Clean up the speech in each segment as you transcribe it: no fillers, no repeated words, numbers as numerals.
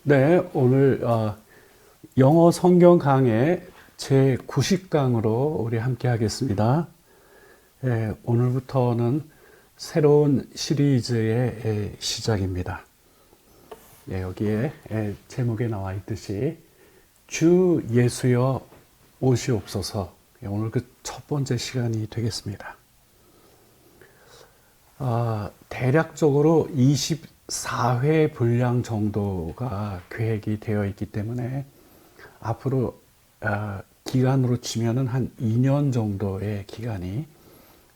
네, 오늘 영어 성경 강해 제 90강으로 우리 함께 하겠습니다. 오늘부터는 새로운 시리즈의 시작입니다. 여기에 제목에 나와 있듯이 주 예수여 오시옵소서. 오늘 그 첫 번째 시간이 되겠습니다. 대략적으로 24회 분량 정도가 계획이 되어 있기 때문에 앞으로 기간으로 치면은 한 2년 정도의 기간이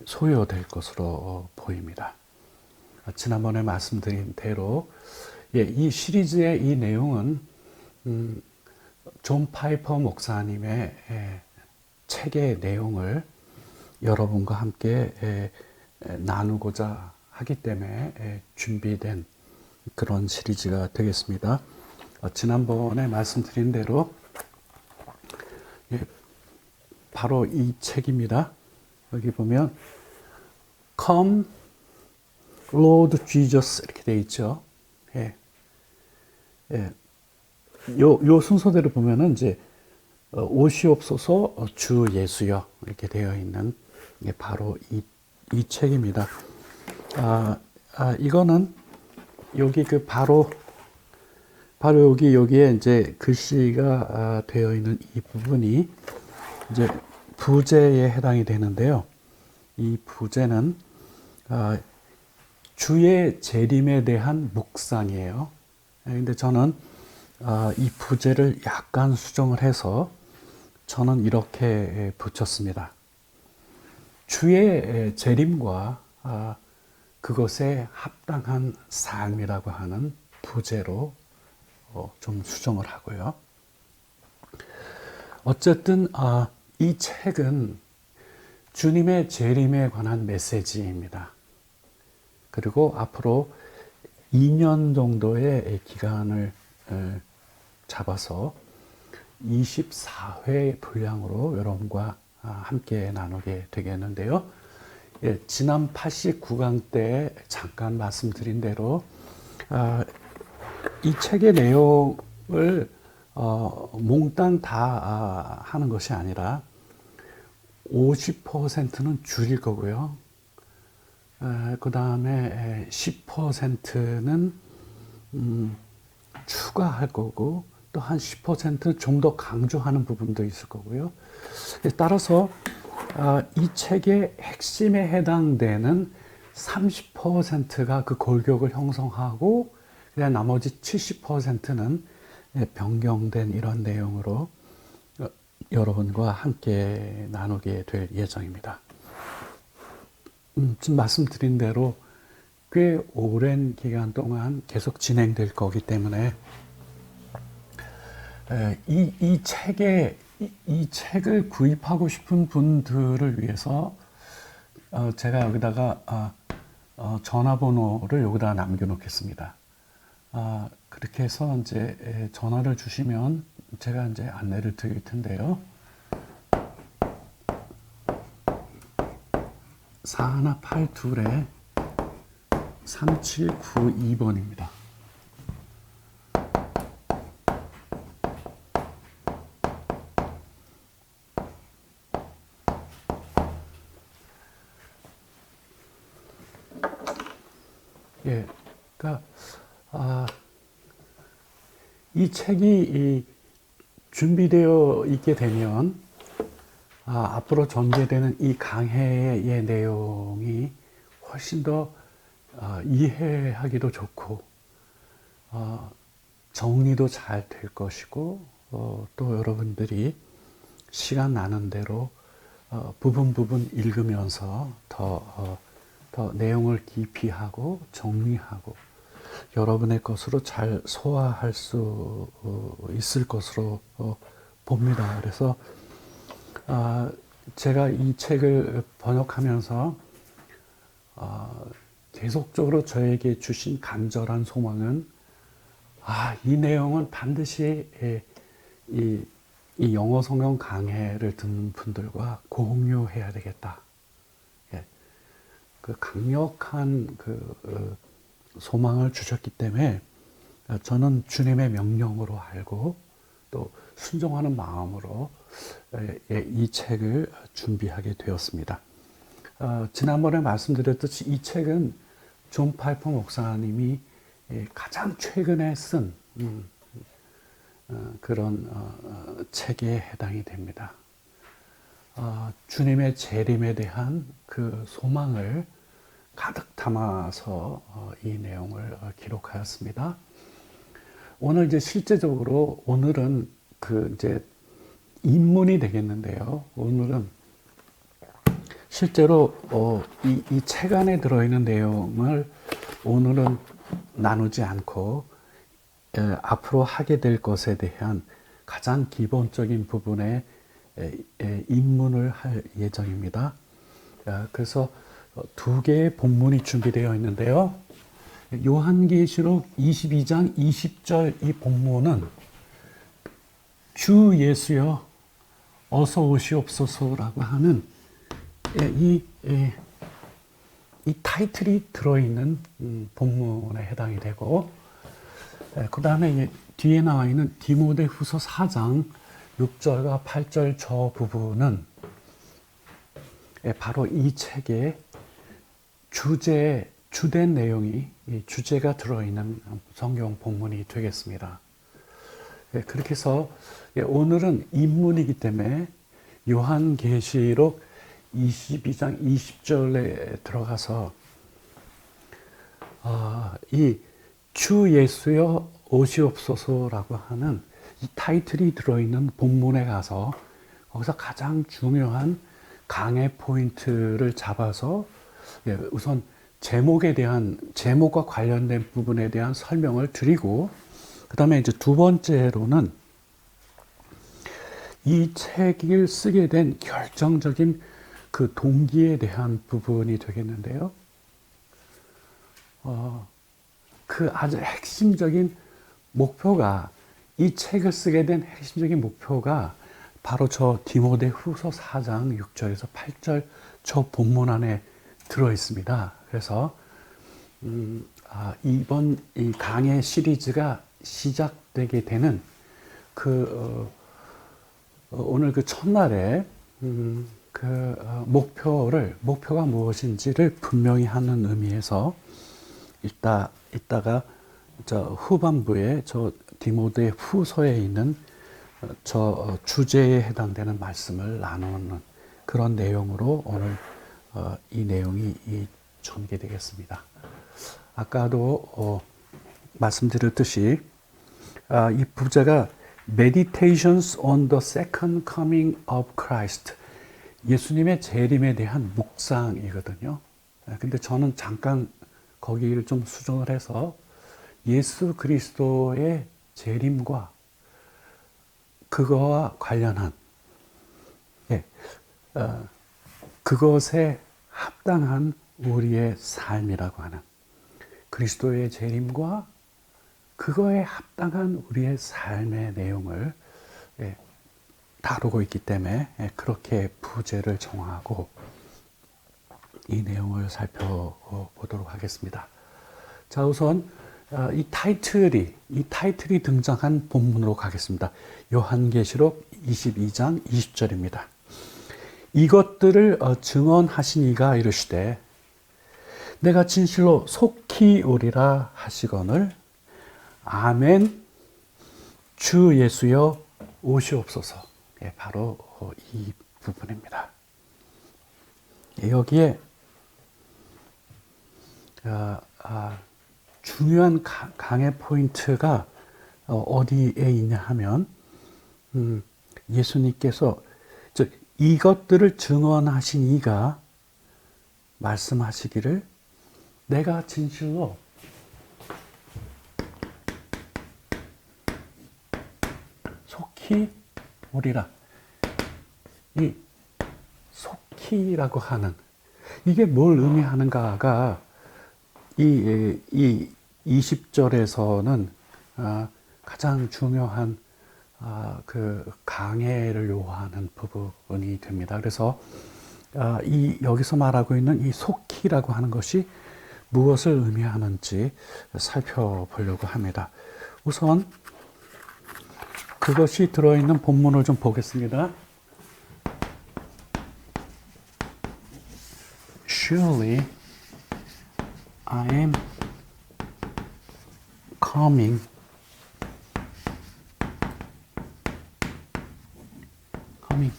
소요될 것으로 보입니다. 지난번에 말씀드린 대로 이 시리즈의 이 내용은 존 파이퍼 목사님의 책의 내용을 여러분과 함께 나누고자 하기 때문에 준비된 그런 시리즈가 되겠습니다. 지난번에 말씀드린 대로 바로 이 책입니다. 여기 보면 Come Lord Jesus 이렇게 되어 있죠. 요 순서대로 보면은 이제 오시옵소서 주 예수여 이렇게 되어 있는 게 바로 이 책입니다. 이거는 여기 그 바로 여기에 이제 글씨가 되어 있는 이 부분이 이제 부제에 해당이 되는데요. 이 부제는 주의 재림에 대한 묵상이에요. 근데 저는 이 부제를 약간 수정을 해서 저는 이렇게 붙였습니다. 주의 재림과 그것에 합당한 삶이라고 하는 부제로 좀 수정을 하고요. 어쨌든 이 책은 주님의 재림에 관한 메시지입니다. 그리고 앞으로 2년 정도의 기간을 잡아서 24회 분량으로 여러분과 함께 나누게 되겠는데요. 지난 89강 때 잠깐 말씀드린 대로 이 책의 내용을 몽땅 다 하는 것이 아니라 50%는 줄일 거고요. 그 다음에 10%는 추가할 거고 또 한 10%는 좀 더 강조하는 부분도 있을 거고요. 따라서 이 책의 핵심에 해당되는 30%가 그 골격을 형성하고 그냥 나머지 70%는 변경된 이런 내용으로 여러분과 함께 나누게 될 예정입니다. 지금 말씀드린 대로 꽤 오랜 기간 동안 계속 진행될 거기 때문에 이 책을 구입하고 싶은 분들을 위해서 제가 여기다가 전화번호를 여기다 남겨놓겠습니다. 그렇게 해서 이제 전화를 주시면 제가 이제 안내를 드릴 텐데요. 4182에 3792번입니다. 그러니까 이 책이 준비되어 있게 되면 앞으로 전개되는 이 강해의 내용이 훨씬 더 이해하기도 좋고 정리도 잘 될 것이고 또 여러분들이 시간 나는 대로 부분 읽으면서 더 내용을 깊이 하고 정리하고 여러분의 것으로 잘 소화할 수 있을 것으로 봅니다. 그래서 제가 이 책을 번역하면서 계속적으로 저에게 주신 간절한 소망은 이 내용은 반드시 이 영어 성경 강해를 듣는 분들과 공유해야 되겠다. 그 강력한 소망을 주셨기 때문에 저는 주님의 명령으로 알고 또 순종하는 마음으로 이 책을 준비하게 되었습니다. 지난번에 말씀드렸듯이 이 책은 존 파이퍼 목사님이 가장 최근에 쓴 그런 책에 해당이 됩니다. 주님의 재림에 대한 그 소망을 가득 담아서 이 내용을 기록하였습니다. 오늘 이제 실제적으로 오늘은 그 이제 입문이 되겠는데요. 오늘은 실제로 이 책 안에 들어있는 내용을 오늘은 나누지 않고 앞으로 하게 될 것에 대한 가장 기본적인 부분에 입문을 할 예정입니다. 그래서 두 개의 본문이 준비되어 있는데요. 요한계시록 22장 20절 이 본문은 주 예수여 어서 오시옵소서라고 하는 이 타이틀이 들어있는 본문에 해당이 되고, 그 다음에 뒤에 나와 있는 디모데후서 4장 6절과 8절 저 부분은 바로 이 책의 주된 내용이, 주제가 들어있는 성경 본문이 되겠습니다. 그렇게 해서 오늘은 입문이기 때문에 요한계시록 22장 20절에 들어가서 이 주 예수여 오시옵소서라고 하는 이 타이틀이 들어있는 본문에 가서 거기서 가장 중요한 강의 포인트를 잡아서 우선 제목과 관련된 부분에 대한 설명을 드리고, 그 다음에 이제 두 번째로는 이 책을 쓰게 된 결정적인 그 동기에 대한 부분이 되겠는데요. 그 아주 핵심적인 목표가, 이 책을 쓰게 된 핵심적인 목표가 바로 저 디모데후서 4장 6절에서 8절 저 본문 안에 들어 있습니다. 그래서 이번 이 강의 시리즈가 시작되게 되는 오늘 그 첫날에 목표가 무엇인지를 분명히 하는 의미에서 이따가 저 후반부에 저 디모데 후서에 있는 저 주제에 해당되는 말씀을 나누는 그런 내용으로 오늘 이 내용이 전개되겠습니다. 아까도 말씀드렸듯이 이 부제가 Meditations on the Second Coming of Christ, 예수님의 재림에 대한 묵상이거든요. 근데 저는 잠깐 거기를 좀 수정을 해서 예수 그리스도의 재림과 그거와 관련한 그것에 합당한 우리의 삶이라고 하는, 그리스도의 재림과 그거에 합당한 우리의 삶의 내용을 다루고 있기 때문에 그렇게 부제를 정하고 이 내용을 살펴보도록 하겠습니다. 자, 우선 이 타이틀이 등장한 본문으로 가겠습니다. 요한계시록 22장 20절입니다. 이것들을 증언하신 이가 이르시되 내가 진실로 속히 오리라 하시거늘 아멘. 주 예수여 오시옵소서. 바로 이 부분입니다. 여기에 중요한 강의 포인트가 어디에 있냐 하면 예수님께서 이것들을 증언하신 이가 말씀하시기를 내가 진실로 속히 오리라. 이 속히라고 하는 이게 뭘 의미하는가가 이 20절에서는 가장 중요한 그 강해를 요하는 부분이 됩니다. 그래서 여기서 말하고 있는 이 속히라고 하는 것이 무엇을 의미하는지 살펴보려고 합니다. 우선 그것이 들어있는 본문을 좀 보겠습니다. Surely I am coming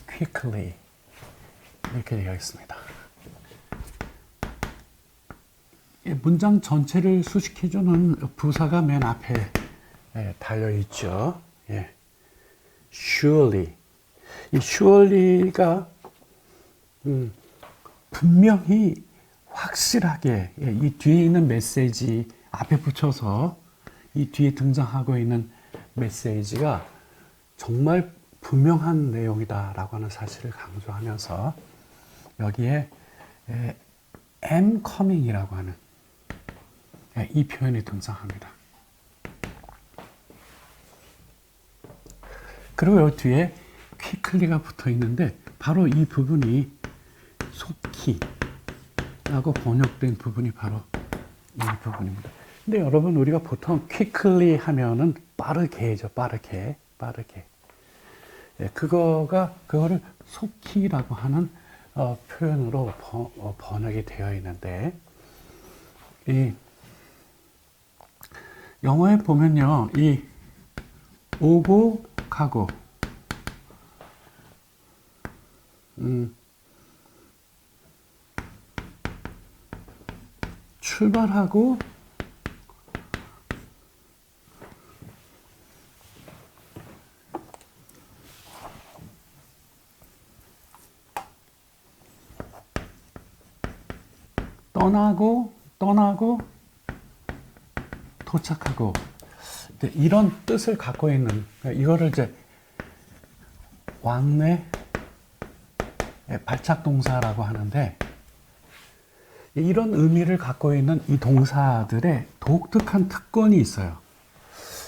quickly 이렇게 되어 있습니다. 문장 전체를 수식해주는 부사가 맨 앞에 달려 있죠. 예. Surely. 이 surely가 분명히 확실하게 이 뒤에 있는 메시지 앞에 붙여서 이 뒤에 등장하고 있는 메시지가 정말 분명한 내용이다라고 하는 사실을 강조하면서 여기에 am coming이라고 하는 이 표현이 등장합니다. 그리고 여기 뒤에 quickly가 붙어 있는데 바로 이 부분이 속히 라고 번역된 부분이 바로 이 부분입니다. 근데 여러분 우리가 보통 quickly 하면은 빠르게죠. 빠르게. 예, 그거를 속히라고 하는 표현으로 번역이 되어 있는데 이 영어에 보면요, 이 오고 가고 출발하고 떠나고 도착하고 이런 뜻을 갖고 있는 이거를 이제 왕래 발착 동사라고 하는데 이런 의미를 갖고 있는 이 동사들의 독특한 특권이 있어요.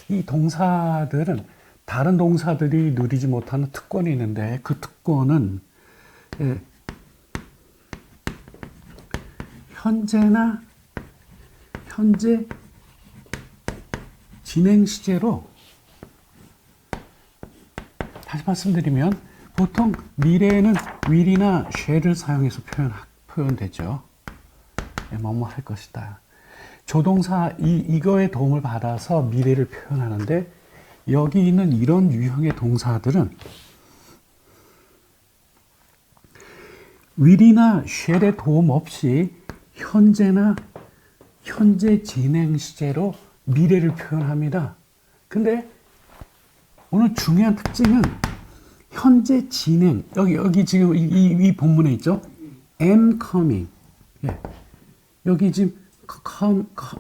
이 동사들은 다른 동사들이 누리지 못하는 특권이 있는데 그 특권은 현재 진행 시제로 다시 말씀드리면 보통 미래에는 will이나 shall을 사용해서 표현되죠. 뭐뭐 할 것이다. 조동사 이거의 도움을 받아서 미래를 표현하는데 여기 있는 이런 유형의 동사들은 will이나 shall의 도움 없이 현재 진행 시제로 미래를 표현합니다. 근데 오늘 중요한 특징은 현재 진행 여기 지금 이 본문에 있죠. am coming. 예. 여기 지금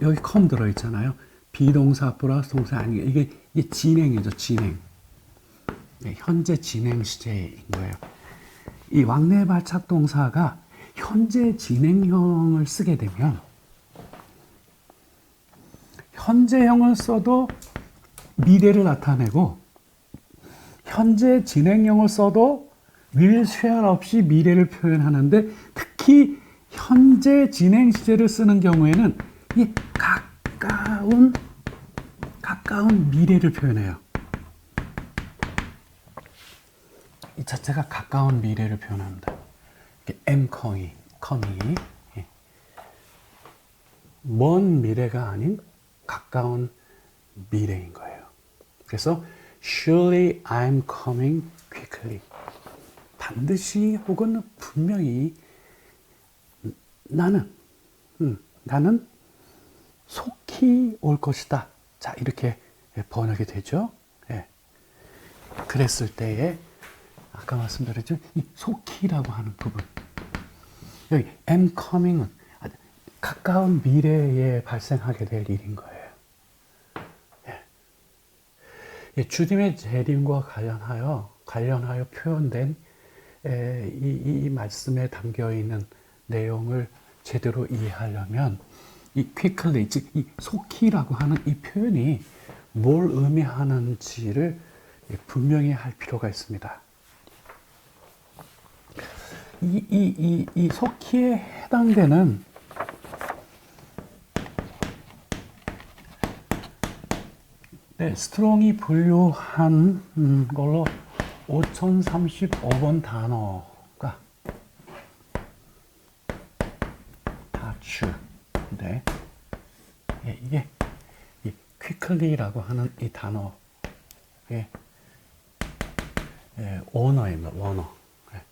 여기 come 들어 있잖아요. 비동사 플러스 동사 아니 이게 진행이죠. 진행. 예, 현재 진행 시제인 거예요. 이 왕래 발착 동사가 현재 진행형을 쓰게 되면 현재형을 써도 미래를 나타내고 현재 진행형을 써도 will, shall 없이 미래를 표현하는데 특히 현재 진행 시제를 쓰는 경우에는 이 가까운 미래를 표현해요. 이 자체가 가까운 미래를 표현합니다. am coming이 먼 미래가 아닌 가까운 미래인 거예요. 그래서 surely I'm coming quickly. 반드시 혹은 분명히 나는 속히 올 것이다. 자, 이렇게 번역이 되죠. 예. 그랬을 때에 아까 말씀드렸죠. 이 속히라고 하는 부분. 여기 am coming은 가까운 미래에 발생하게 될 일인 거예요. 예. 주님의 재림과 관련하여 표현된 이 말씀에 담겨 있는 내용을 제대로 이해하려면 이 quickly, 즉 이 속히라고 하는 이 표현이 뭘 의미하는지를 분명히 할 필요가 있습니다. 이 속히에 해당되는 네, 스트롱이 분류한 걸로 5035번 단어가 다추인데, 예, 이게 이 quickly라고 하는 이 단어의 원어입니다. 원어. 예.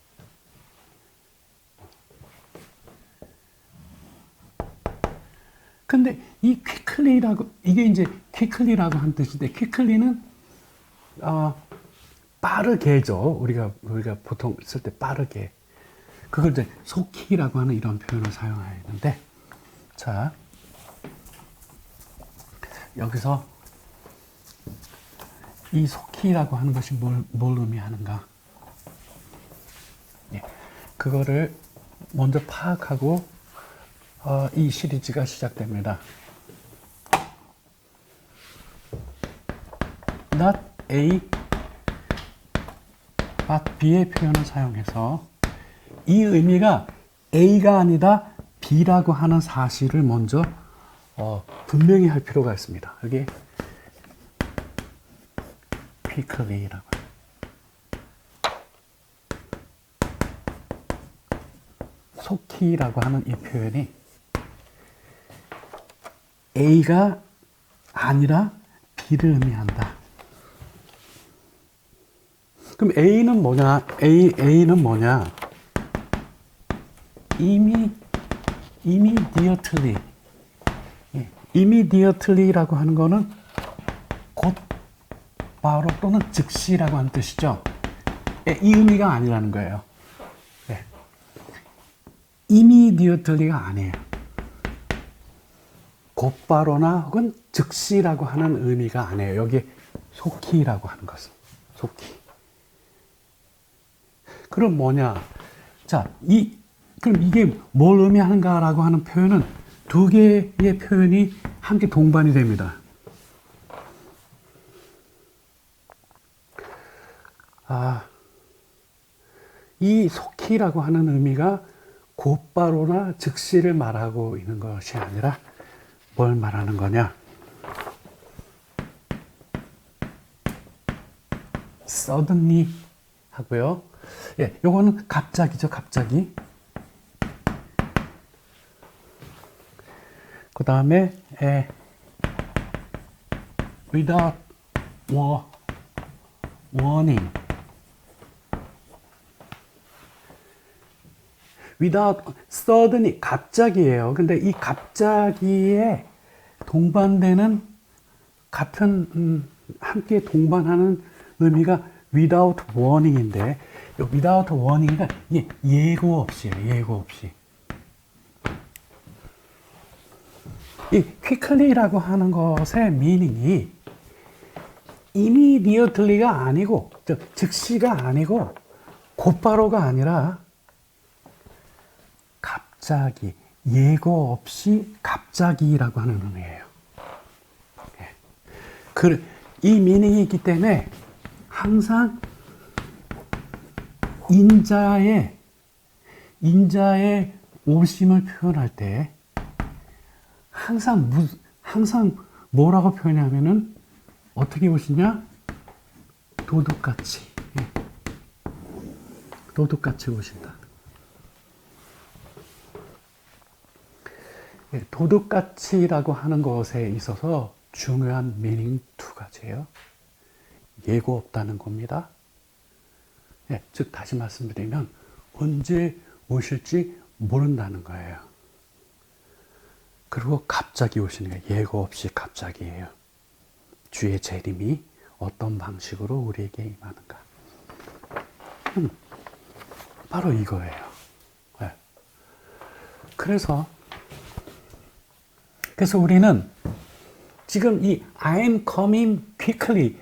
근데 이 quickly라고, 이게 이제 quickly라고 한 뜻인데, quickly는 빠르게죠. 우리가 보통 쓸 때 빠르게. 그걸 이제 속히라고 하는 이런 표현을 사용하는데, 자, 여기서 이 속히라고 하는 것이 뭘 의미하는가? 예, 그거를 먼저 파악하고 이 시리즈가 시작됩니다. not A, but B의 표현을 사용해서 이 의미가 A가 아니다 B라고 하는 사실을 먼저 분명히 할 필요가 있습니다. 여기 quickly라고. 속히라고 하는 이 표현이 A가 아니라 B를 의미한다. 그럼 A는 뭐냐? A는 뭐냐? immediately. immediately라고 하는 거는 곧 바로 또는 즉시라고 하는 뜻이죠. 이 의미가 아니라는 거예요. immediately가 아니에요. 곧바로나 혹은 즉시라고 하는 의미가 아니에요. 여기에 속히라고 하는 것은. 속히. 그럼 뭐냐? 자, 그럼 이게 뭘 의미하는가라고 하는 표현은 두 개의 표현이 함께 동반이 됩니다. 이 속히라고 하는 의미가 곧바로나 즉시를 말하고 있는 것이 아니라 뭘 말하는 거냐? suddenly 하고요. 예, 요거는 갑자기죠, 갑자기. 그 다음에 without warning. without, suddenly, 갑자기예요. 근데 이 갑자기에 동반되는 같은 함께 동반하는 의미가 without warning인데, without warning이가 예고 없이예요. 예고 없이. 이 quickly라고 하는 것의 meaning이 immediately가 아니고, 즉시가 아니고 곧바로가 아니라 갑자기, 예고 없이 갑자기라고 하는 의미예요. 이 meaning이 있기 때문에 항상 인자의 오심을 표현할 때 항상 뭐라고 표현하면은 어떻게 오시냐? 도둑같이. 도둑같이 오신다. 도둑같이라고 하는 것에 있어서 중요한 미닝 두 가지예요. 예고 없다는 겁니다. 즉 다시 말씀드리면 언제 오실지 모른다는 거예요. 그리고 갑자기 오시는 거예요. 예고 없이 갑자기예요. 주의 재림이 어떤 방식으로 우리에게 임하는가. 바로 이거예요. 그래서 우리는 지금 이 I'm coming quickly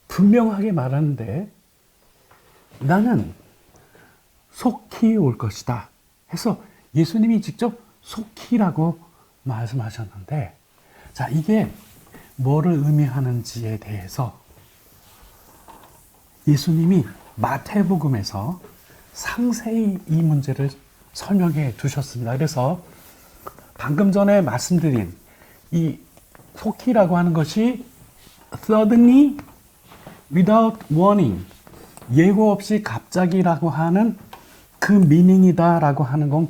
분명하게 말하는데 나는 속히 올 것이다 해서 예수님이 직접 속히라고 말씀하셨는데, 자, 이게 뭐를 의미하는지에 대해서 예수님이 마태복음에서 상세히 이 문제를 설명해 두셨습니다. 그래서 방금 전에 말씀드린 이 속히라고 하는 것이 suddenly, without warning, 예고 없이 갑자기라고 하는 그 미닝이다라고 하는 건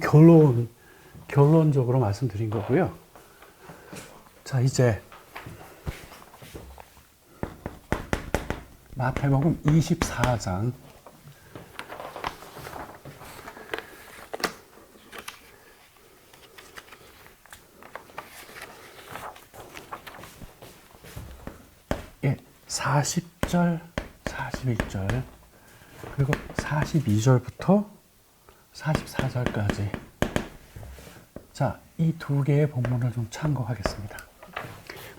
결론적으로 말씀드린 거고요. 자, 이제 마태복음 24장 예, 40절, 41절 그리고 42절부터 44절까지 자, 이 두 개의 본문을 좀 참고하겠습니다.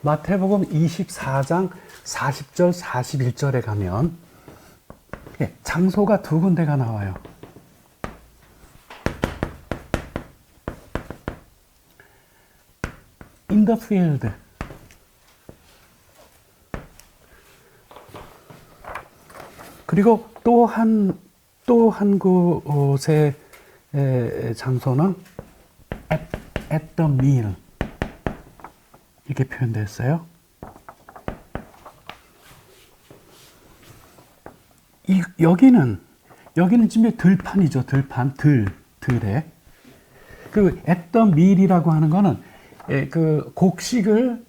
마태복음 24장 40절, 41절에 가면 예, 장소가 두 군데가 나와요. In the field. 그리고 또 한 곳의 장소는 at the meal. 이렇게 표현됐어요. 여기는 지금 들판이죠. 들에. 그 at the meal이라고 하는 거는 그 곡식을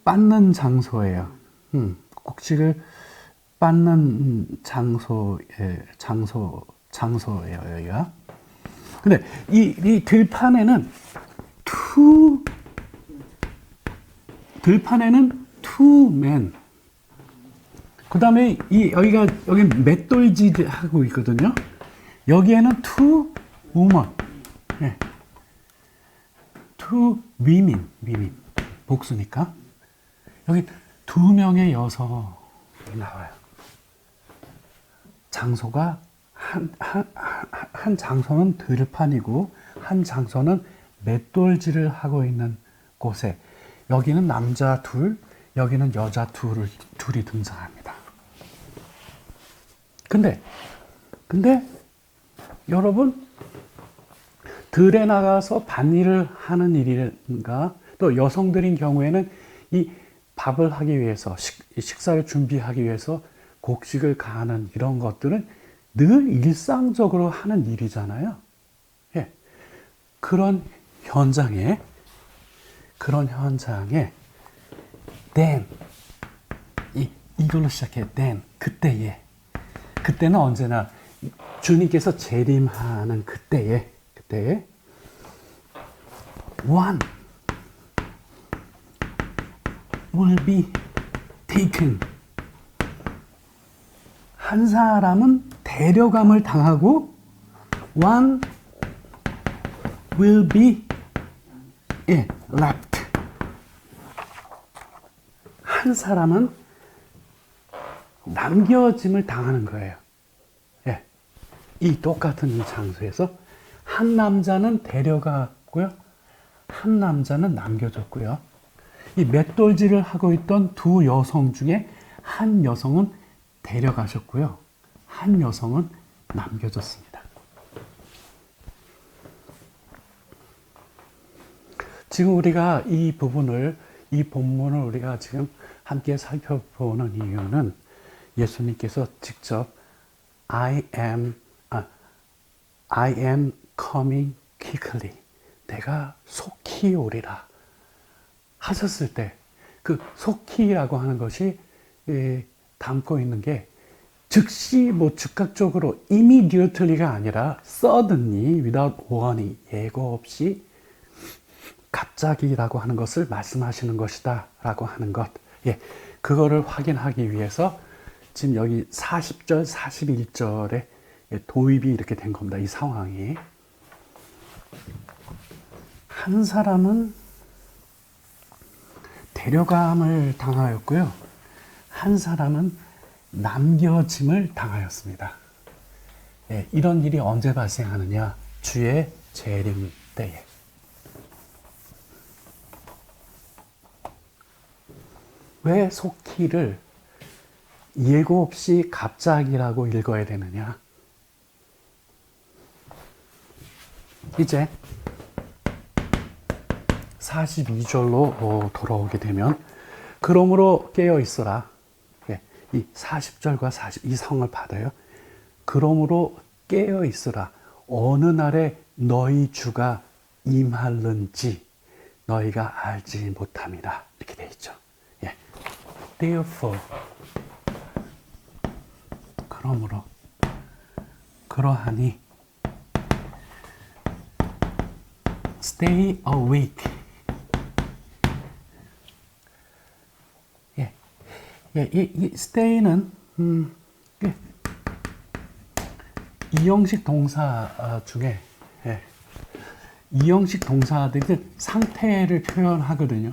빻는 장소예요. 곡식을 빻는 장소예요, 여기가. 근데 이 들판에는 two men. 그 다음에 여기 맷돌질 하고 있거든요. 여기에는 two women. 네. two women. 복수니까. 여기 두 명의 여성이 나와요. 장소가 한 장소는 들판이고 한 장소는 맷돌질을 하고 있는 곳에 여기는 남자 둘, 여기는 여자 둘이 등장합니다. 근데 여러분 들에 나가서 밭일을 하는 일인가 또 여성들인 경우에는 이 밥을 하기 위해서 식사를 준비하기 위해서 곡식을 가하는 이런 것들은 늘 일상적으로 하는 일이잖아요. 예. 그런 현장에 then 이걸로 시작해 then 그때는 언제나 주님께서 재림하는 그때에 one will be taken. 한 사람은 데려감을 당하고 one will be left. 한 사람은 남겨짐을 당하는 거예요. 예. 이 똑같은 이 장소에서 한 남자는 데려갔고요. 한 남자는 남겨졌고요. 이 맷돌질을 하고 있던 두 여성 중에 한 여성은 데려가셨고요. 한 여성은 남겨졌습니다. 지금 우리가 이 본문을 우리가 지금 함께 살펴보는 이유는 예수님께서 직접 I am coming quickly. 내가 속히 오리라 하셨을 때 그 속히라고 하는 것이 담고 있는 게 즉시 즉각적으로 immediately가 아니라 suddenly, without warning, 예고 없이 갑자기라고 하는 것을 말씀하시는 것이다 라고 하는 것. 예, 그거를 확인하기 위해서 지금 여기 40절, 41절에 도입이 이렇게 된 겁니다. 이 상황이. 한 사람은 데려감을 당하였고요. 한 사람은 남겨짐을 당하였습니다. 예, 이런 일이 언제 발생하느냐? 주의 재림 때에. 왜 속히를 예고 없이 갑자기라고 읽어야 되느냐? 이제 42절로 돌아오게 되면 그러므로 깨어 있어라. 예, 이 40절과 40, 이 상을 받아요. 그러므로 깨어 있으라. 어느 날에 너희 주가 임할는지 너희가 알지 못함이라. 이렇게 되어 있죠. 예. Therefore, 그러므로, 그러하니, stay awake. 예. 예, 이 stay는, 예. 이형식 동사 중에, 예. 이형식 동사들이 상태를 표현하거든요.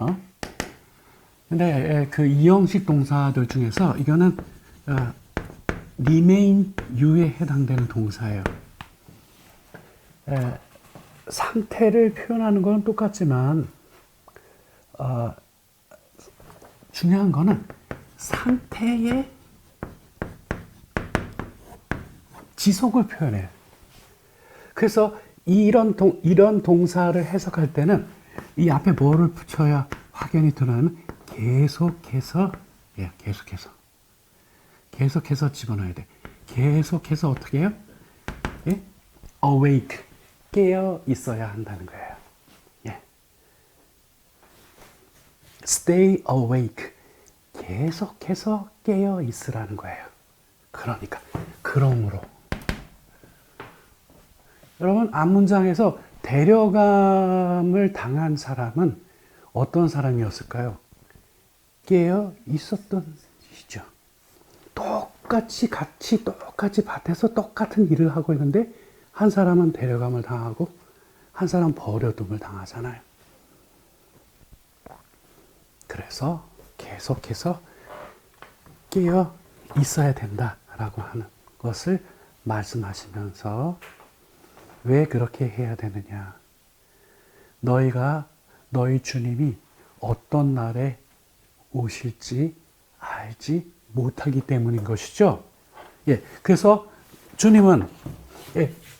근데 그 이형식 동사들 중에서 이거는 remain you에 해당되는 동사예요. 상태를 표현하는 건 똑같지만 중요한 거는 상태의 지속을 표현해요. 그래서 이런 동사를 해석할 때는 이 앞에 뭐를 붙여야 확연히 드러나면 계속해서 집어넣어야 돼. 계속해서 어떻게 해요? 예? awake, 깨어 있어야 한다는 거예요. 예. stay awake, 계속해서 깨어 있으라는 거예요. 그러니까 그러므로 여러분, 앞문장에서 데려감을 당한 사람은 어떤 사람이었을까요? 깨어 있었던 이죠. 똑같이 밭에서 똑같은 일을 하고 있는데 한 사람은 데려감을 당하고 한 사람은 버려둠을 당하잖아요. 그래서 계속해서 깨어 있어야 된다라고 하는 것을 말씀하시면서 왜 그렇게 해야 되느냐? 너희 주님이 어떤 날에 오실지 알지 못하기 때문인 것이죠. 예, 그래서 주님은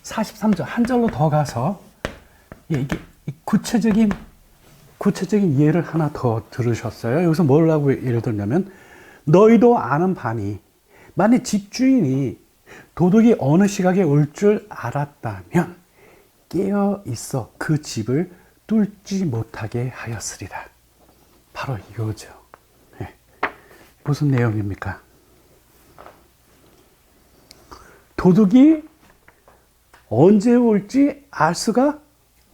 43절 한 절로 더 가서 이게 구체적인 예를 하나 더 들으셨어요. 여기서 뭐라고 예를 들냐면 너희도 아는 바니 만약 집주인이 도둑이 어느 시각에 올 줄 알았다면 깨어 있어 그 집을 뚫지 못하게 하였으리라. 바로 이거죠. 네. 무슨 내용입니까? 도둑이 언제 올지 알 수가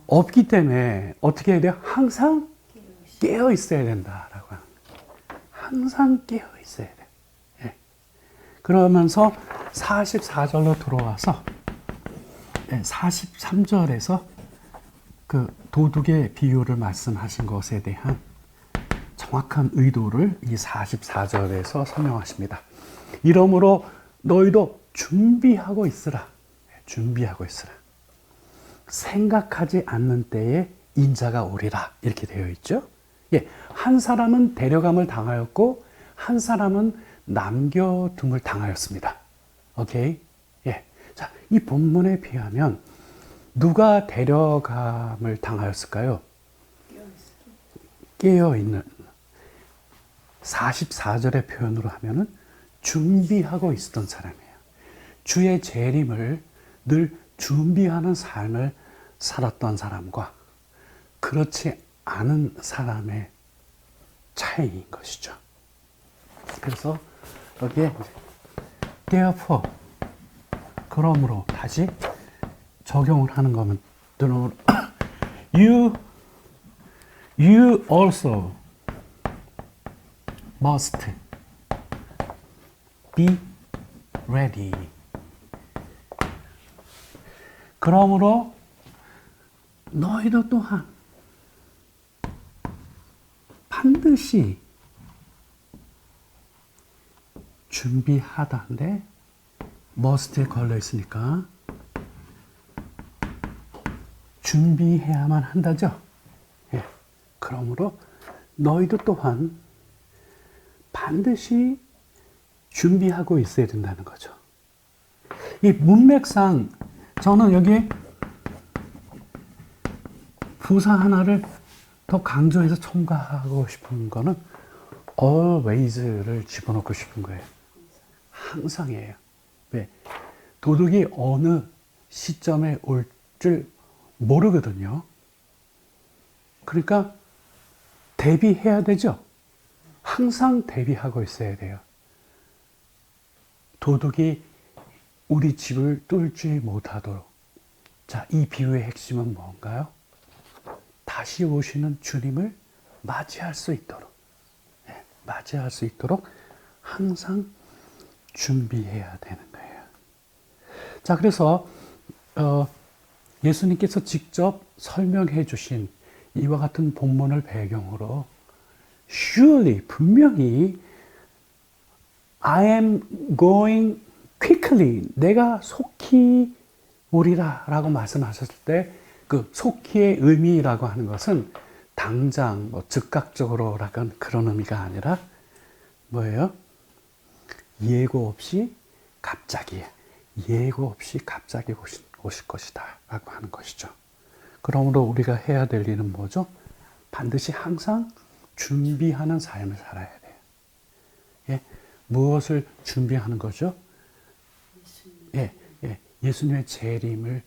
없기 때문에 어떻게 해야 돼요? 항상 깨어 있어야 된다라고 하는 거예요. 항상 깨어 있어야 돼요. 네. 그러면서 44절로 들어와서 43절에서 그 도둑의 비유를 말씀하신 것에 대한 정확한 의도를 이 44절에서 설명하십니다. 이러므로 너희도 준비하고 있으라. 준비하고 있으라. 생각하지 않는 때에 인자가 오리라. 이렇게 되어 있죠. 예, 한 사람은 데려감을 당하였고 한 사람은 남겨둠을 당하였습니다. 오케이? 예. 자, 이 본문에 비하면 누가 데려감을 당하였을까요? 깨어있는. 44절의 표현으로 하면은 준비하고 있었던 사람이에요. 주의 재림을 늘 준비하는 삶을 살았던 사람과 그렇지 않은 사람의 차이인 것이죠. 그래서 여기에 therefore, 그러므로 다시 적용을 하는 거면 you also must be ready. 그러므로 너희도 또한 반드시 준비하다인데 must에 걸려 있으니까 준비해야만 한다죠. 예. 그러므로 너희도 또한 반드시 준비하고 있어야 된다는 거죠. 이 문맥상 저는 여기 부사 하나를 더 강조해서 첨가하고 싶은 거는 always를 집어넣고 싶은 거예요. 항상이에요. 왜? 도둑이 어느 시점에 올 줄 모르거든요. 그러니까 대비해야 되죠. 항상 대비하고 있어야 돼요. 도둑이 우리 집을 뚫지 못하도록. 자, 이 비유의 핵심은 뭔가요? 다시 오시는 주님을 맞이할 수 있도록, 맞이할 수 있도록 항상 준비해야 되는 거예요. 자, 그래서 예수님께서 직접 설명해 주신 이와 같은 본문을 배경으로 surely, 분명히 I am going quickly, 내가 속히 오리라 라고 말씀하셨을 때 그 속히의 의미라고 하는 것은 당장, 즉각적으로 라는 그런 의미가 아니라 뭐예요? 예고 없이 갑자기, 예고 없이 갑자기 오실 것이다 라고 하는 것이죠. 그러므로 우리가 해야 될 일은 뭐죠? 반드시 항상 준비하는 삶을 살아야 돼요. 예? 무엇을 준비하는 거죠? 예수님의 재림을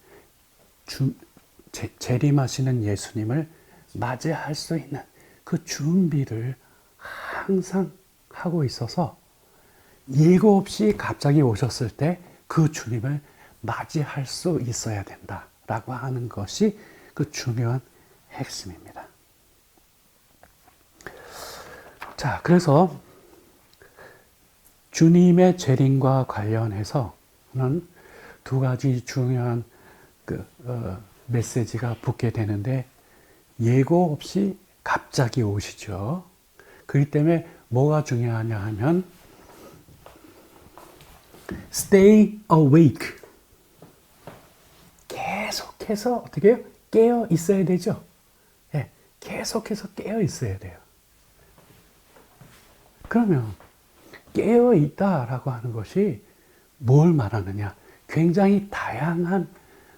재림하시는 예수님을 맞이할 수 있는 그 준비를 항상 하고 있어서 예고 없이 갑자기 오셨을 때 그 주님을 맞이할 수 있어야 된다라고 하는 것이 그 중요한 핵심입니다. 자, 그래서 주님의 재림과 관련해서는 두 가지 중요한 메시지가 붙게 되는데 예고 없이 갑자기 오시죠. 그렇기 때문에 뭐가 중요하냐 하면 stay awake. 계속해서 어떻게 해요? 깨어 있어야 되죠. 예, 계속해서 깨어 있어야 돼요. 그러면 깨어 있다라고 하는 것이 뭘 말하느냐? 굉장히 다양한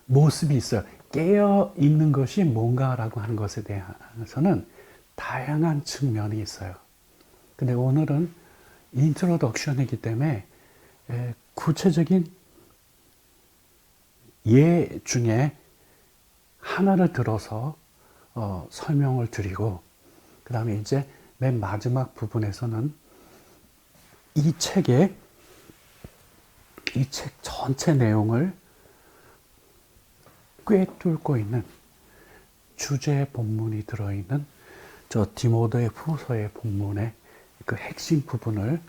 모습이 있어요. 깨어 있는 것이 뭔가라고 하는 것에 대해서는 다양한 측면이 있어요. 근데 오늘은 인트로덕션이기 때문에 구체적인 예 중에 하나를 들어서 설명을 드리고, 그 다음에 이제 맨 마지막 부분에서는 이 책 전체 내용을 꿰뚫고 있는 주제 본문이 들어있는 저 디모데 후서의 본문의 그 핵심 부분을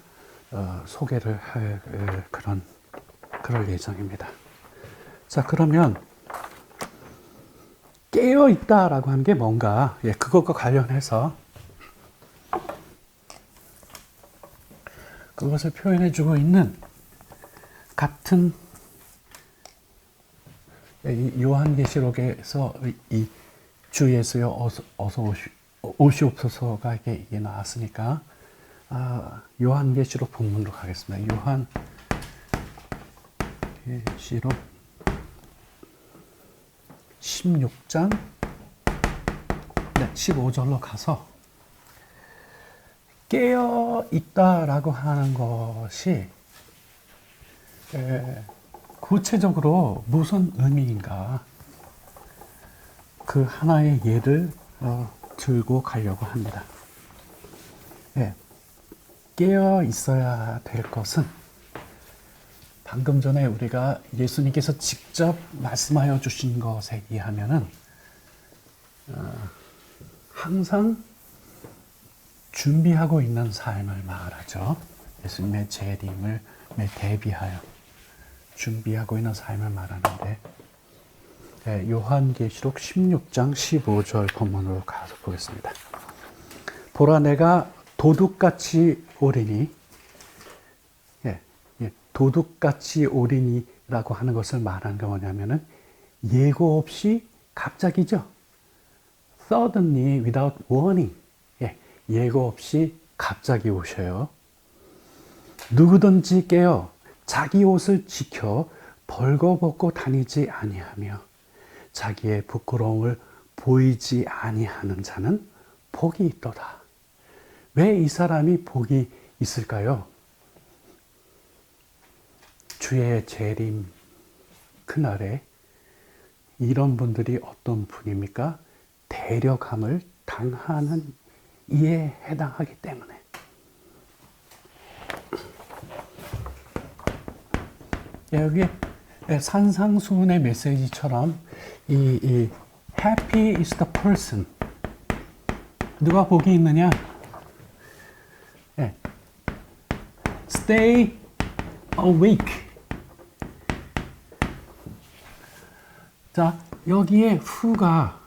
소개를 할 그럴 예정입니다. 자, 그러면 깨어 있다라고 하는 게 뭔가, 그것과 관련해서 그것을 표현해주고 있는 같은 요한계시록에서 이 주 예수여 어서 오시옵소서가 이게 나왔으니까 요한계시록 본문으로 가겠습니다. 요한계시록 16장 15절로 가서 깨어 있다라고 하는 것이 구체적으로 무슨 의미인가, 그 하나의 예를 들고 가려고 합니다. 깨어 있어야 될 것은 방금 전에 우리가 예수님께서 직접 말씀하여 주신 것에 의하면은 항상 준비하고 있는 삶을 말하죠. 예수님의 재림을 대비하여 준비하고 있는 삶을 말하는데, 요한계시록 16장 15절 본문으로 가서 보겠습니다. 보라, 내가 도둑같이 오리니, 도둑같이 오리니라고 하는 것을 말하는 게 뭐냐면은 예고 없이 갑자기죠. Suddenly, without warning. 예고 없이 갑자기 오셔요. 누구든지 깨어 자기 옷을 지켜 벌거벗고 다니지 아니하며 자기의 부끄러움을 보이지 아니하는 자는 복이 있도다. 왜 이 사람이 복이 있을까요? 주의 재림 그날에 이런 분들이 어떤 분입니까? 대력함을 당하는 이에 해당하기 때문에. 여기 산상수훈의 메시지처럼 이 happy is the person. 누가 복이 있느냐? Stay awake. 자, 여기에 who가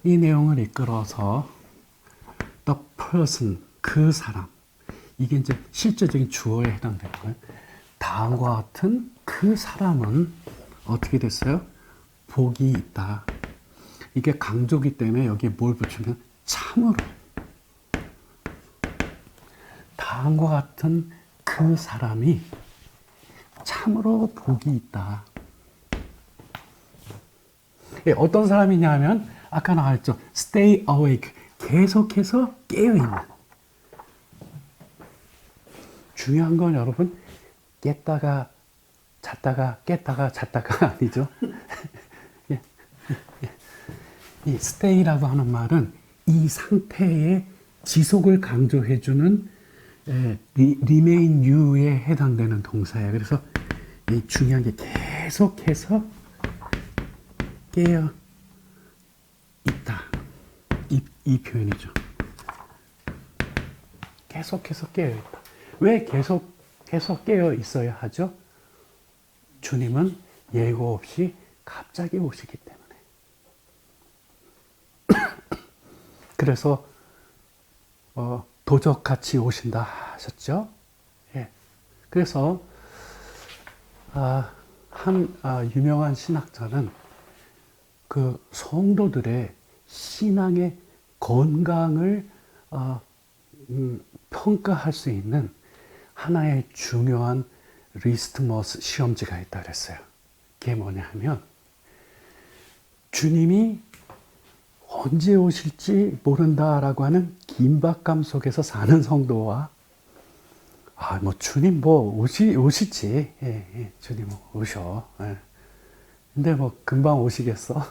이 내용을 이끌어서 the person, 그 사람. 이게 이제 실제적인 주어에 해당되는 거예요. 다음과 같은 그 사람은 어떻게 됐어요? 복이 있다. 이게 강조기 때문에 여기에 뭘 붙이면 참으로. 다음과 같은 그 사람이 참으로 복이 있다. 어떤 사람이냐 하면 아까 나왔죠. Stay awake. 계속해서 깨어있는. 중요한 건 여러분 깼다가 잤다가 깼다가 잤다가 아니죠. 이 stay라고 하는 말은 이 상태의 지속을 강조해주는 remain you에 해당되는 동사예요. 그래서 이 중요한 게 계속해서 깨어 있다. 이 표현이죠. 계속해서 깨어 있다. 왜 계속 깨어 있어야 하죠? 주님은 예고 없이 갑자기 오시기 때문에. 그래서 도적같이 오신다 하셨죠. 예. 그래서 한 유명한 신학자는 그 성도들의 신앙의 건강을 평가할 수 있는 하나의 중요한 리스트머스 시험지가 있다 그랬어요. 그게 뭐냐 하면 주님이 언제 오실지 모른다라고 하는 긴박감 속에서 사는 성도와 주님 오시지. 예, 주님 오셔. 예. 근데 금방 오시겠어?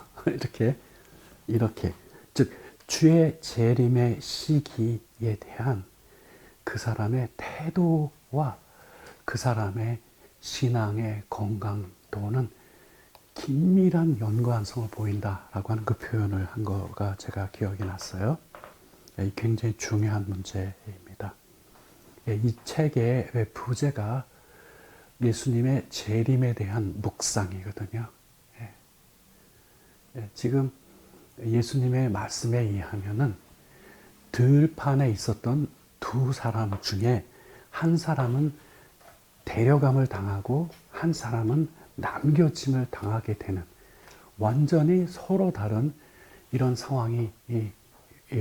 이렇게. 즉, 주의 재림의 시기에 대한 그 사람의 태도와 그 사람의 신앙의 건강도는 긴밀한 연관성을 보인다라고 하는 그 표현을 한 거가 제가 기억이 났어요. 굉장히 중요한 문제입니다. 이 책의 부제가 예수님의 재림에 대한 묵상이거든요. 지금 예수님의 말씀에 의하면은 들판에 있었던 두 사람 중에 한 사람은 데려감을 당하고 한 사람은 남겨짐을 당하게 되는 완전히 서로 다른 이런 상황이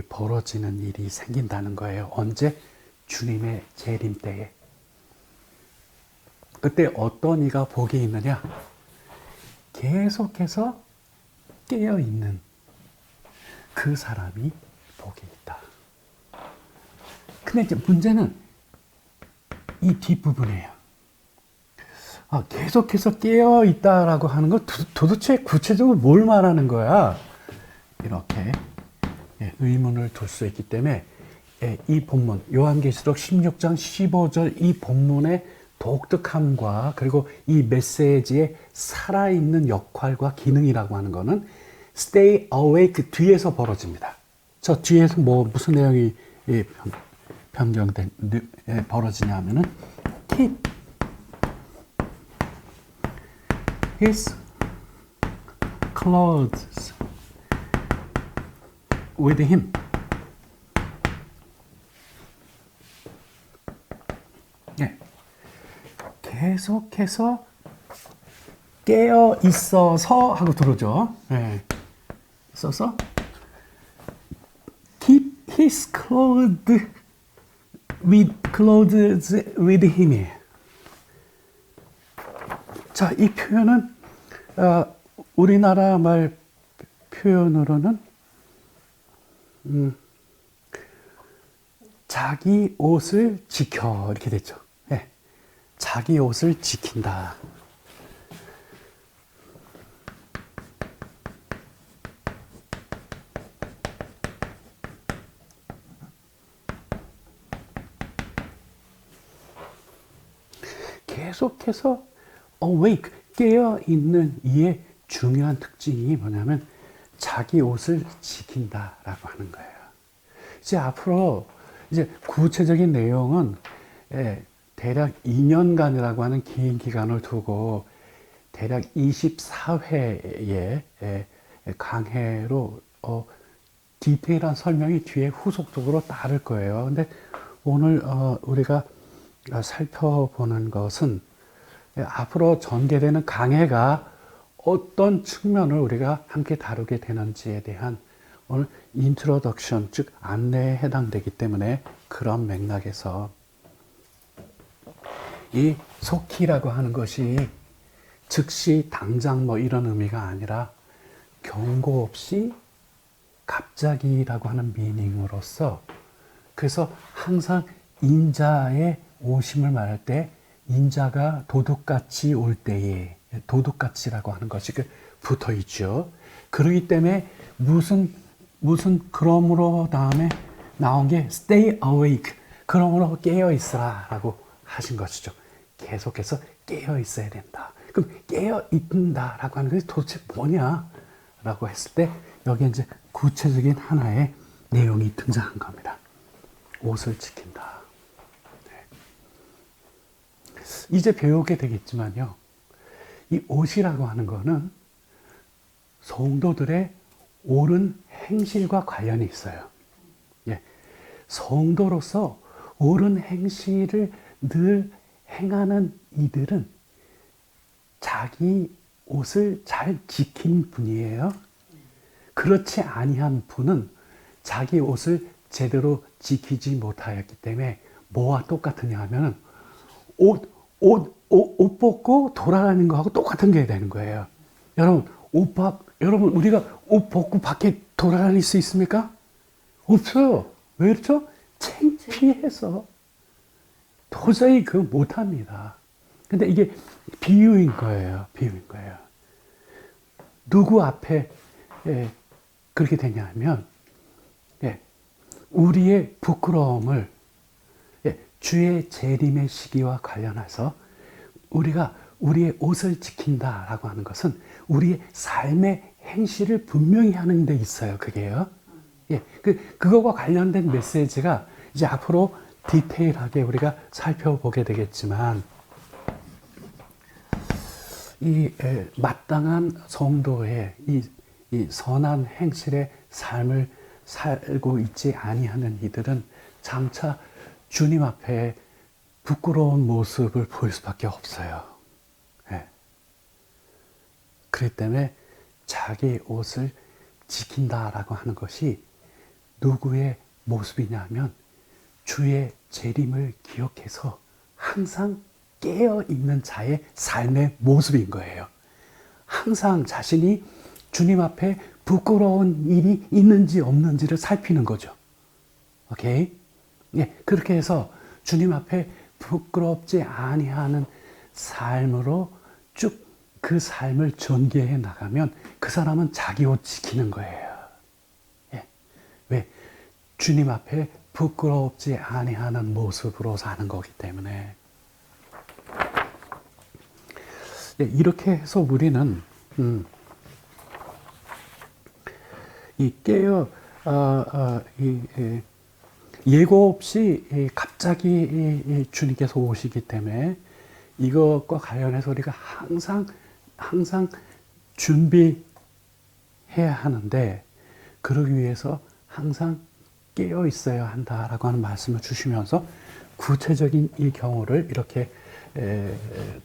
벌어지는 일이 생긴다는 거예요. 언제? 주님의 재림 때에. 그때 어떤 이가 복이 있느냐? 계속해서 깨어있는 그 사람이 복이 있다. 근데 이제 문제는 이 뒷부분이에요. 계속해서 깨어있다라고 하는 거 도대체 구체적으로 뭘 말하는 거야? 이렇게 의문을 둘 수 있기 때문에 이 본문, 요한계시록 16장 15절 이 본문의 독특함과 그리고 이 메시지의 살아있는 역할과 기능이라고 하는 거는 stay awake 뒤에서 벌어집니다. 저 뒤에서 무슨 내용이 벌어지냐 하면은 keep his clothes with him. 계속해서 깨어 있어서 하고 들어오죠. 있어서 keep his clothes with him. 자, 이 표현은 우리나라 말 표현으로는 자기 옷을 지켜 이렇게 됐죠. 예. 자기 옷을 지킨다. 계속해서 awake, 깨어있는 이의 중요한 특징이 뭐냐면 자기 옷을 지킨다라고 하는 거예요. 이제 앞으로 이제 구체적인 내용은 대략 2년간이라고 하는 긴 기간을 두고 대략 24회의 강해로 디테일한 설명이 뒤에 후속적으로 따를 거예요. 근데 오늘 우리가 살펴보는 것은 앞으로 전개되는 강해가 어떤 측면을 우리가 함께 다루게 되는지에 대한 오늘 인트로덕션, 즉 안내에 해당되기 때문에 그런 맥락에서 이 속히라고 하는 것이 즉시 당장 뭐 이런 의미가 아니라 경고 없이 갑자기라고 하는 미닝으로서 그래서 항상 인자의 오심을 말할 때 인자가 도둑같이 올 때에 도둑같이라고 하는 것이 붙어 있죠. 그러기 때문에 무슨 그러므로 다음에 나온 게 stay awake. 그러므로 깨어 있으라 라고 하신 것이죠. 계속해서 깨어 있어야 된다. 그럼 깨어 있다 라고 하는 것이 도대체 뭐냐? 라고 했을 때 여기에 이제 구체적인 하나의 내용이 등장한 겁니다. 옷을 지킨다. 네. 이제 배우게 되겠지만요. 이 옷이라고 하는 거는 성도들의 옳은 행실과 관련이 있어요. 예. 성도로서 옳은 행실을 늘 행하는 이들은 자기 옷을 잘 지킨 분이에요. 그렇지 아니한 분은 자기 옷을 제대로 지키지 못하였기 때문에 뭐와 똑같으냐 하면은 옷 벗고 돌아다니는 거하고 똑같은 게 되는 거예요. 여러분, 우리가 옷 벗고 밖에 돌아다닐 수 있습니까? 없어요. 왜 그렇죠? 창피해서. 도저히 못합니다. 근데 이게 비유인 거예요. 누구 앞에 그렇게 되냐면, 우리의 부끄러움을 주의 재림의 시기와 관련해서 우리가 우리의 옷을 지킨다라고 하는 것은 우리의 삶의 행실을 분명히 하는 데 있어요. 그게요. 그거와 관련된 메시지가 이제 앞으로 디테일하게 우리가 살펴보게 되겠지만 이 마땅한 성도의 이 선한 행실의 삶을 살고 있지 아니하는 이들은 장차 주님 앞에 부끄러운 모습을 보일 수밖에 없어요. 그렇기 때문에 자기 옷을 지킨다라고 하는 것이 누구의 모습이냐면 주의 재림을 기억해서 항상 깨어있는 자의 삶의 모습인 거예요. 항상 자신이 주님 앞에 부끄러운 일이 있는지 없는지를 살피는 거죠. 오케이? 그렇게 해서 주님 앞에 부끄럽지 아니하는 삶으로 쭉 그 삶을 전개해 나가면 그 사람은 자기 옷 지키는 거예요. 왜? 주님 앞에 부끄럽지 아니하는 모습으로 사는 거기 때문에. 이렇게 해서 우리는 이 예고 없이 갑자기 주님께서 오시기 때문에 이것과 관련해서 우리가 항상 준비해야 하는데 그러기 위해서 항상 깨어 있어야 한다라고 하는 말씀을 주시면서 구체적인 이 경우를 이렇게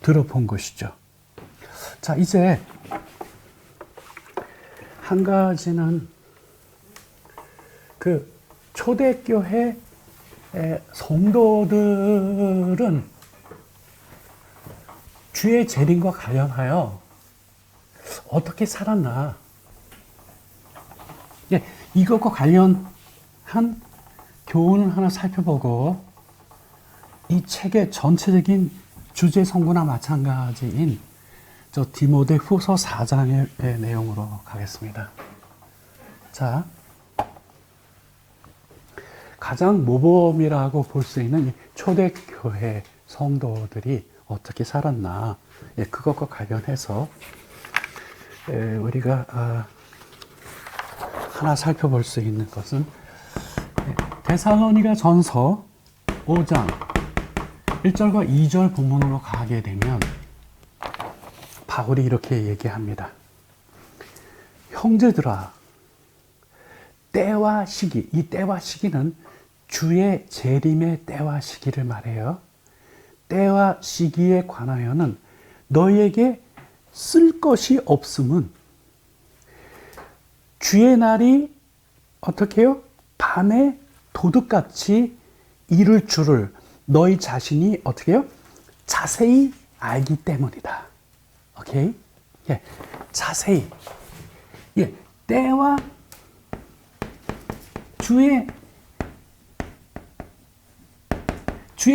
들어본 것이죠. 자, 이제 한 가지는 그 초대교회 성도들은 주의 재림과 관련하여 어떻게 살았나? 이것과 관련한 교훈을 하나 살펴보고 이 책의 전체적인 주제 성구나 마찬가지인 저 디모데 후서 4장의 내용으로 가겠습니다. 자, 가장 모범이라고 볼 수 있는 초대교회 성도들이 어떻게 살았나, 그것과 관련해서 우리가 하나 살펴볼 수 있는 것은 데살로니가 전서 5장 1절과 2절 본문으로 가게 되면 바울이 이렇게 얘기합니다. 형제들아, 때와 시기, 이 때와 시기는 주의 재림의 때와 시기를 말해요. 때와 시기에 관하여는 너희에게 쓸 것이 없음은 주의 날이 어떻게 해요? 밤에 도둑같이 이를 줄을 너희 자신이 어떻게 해요? 자세히 알기 때문이다. 오케이? 예, 자세히. 예, 때와 주의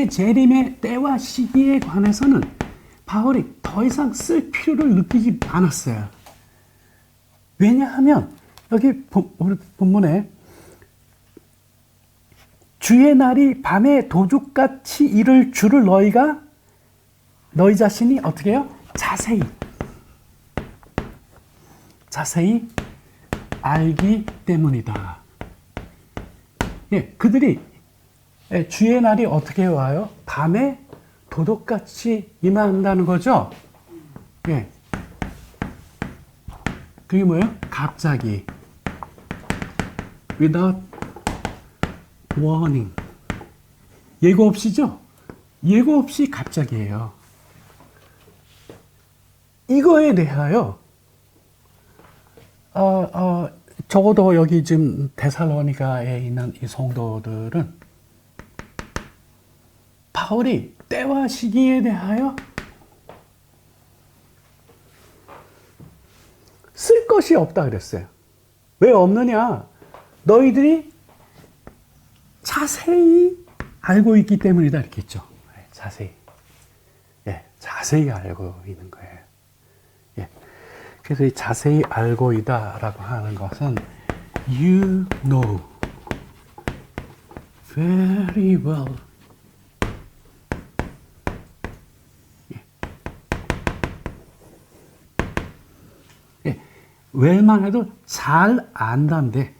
재림의 때와 시기에 관해서는 바울이 더 이상 쓸 필요를 느끼지 않았어요. 왜냐하면 여기 우리 본문에 주의 날이 밤에 도둑같이 이를 줄을 너희 자신이 어떻게 해요? 자세히 알기 때문이다. 예, 그들이 주의 날이 어떻게 와요? 밤에 도둑같이 임한다는 거죠. 예. 그게 뭐예요? 갑자기. Without warning. 예고 없이죠? 예고 없이 갑자기예요. 이거에 대하여 적어도 여기 지금 데살로니가에 있는 이 성도들은 바울이 때와 시기에 대하여 쓸 것이 없다 그랬어요. 왜 없느냐? 너희들이 자세히 알고 있기 때문이다 이렇게 했죠. 자세히. 예, 자세히 알고 있는 거예요. 예. 그래서 이 자세히 알고 있다라고 하는 것은 you know very well. well만 해도 잘 안다인데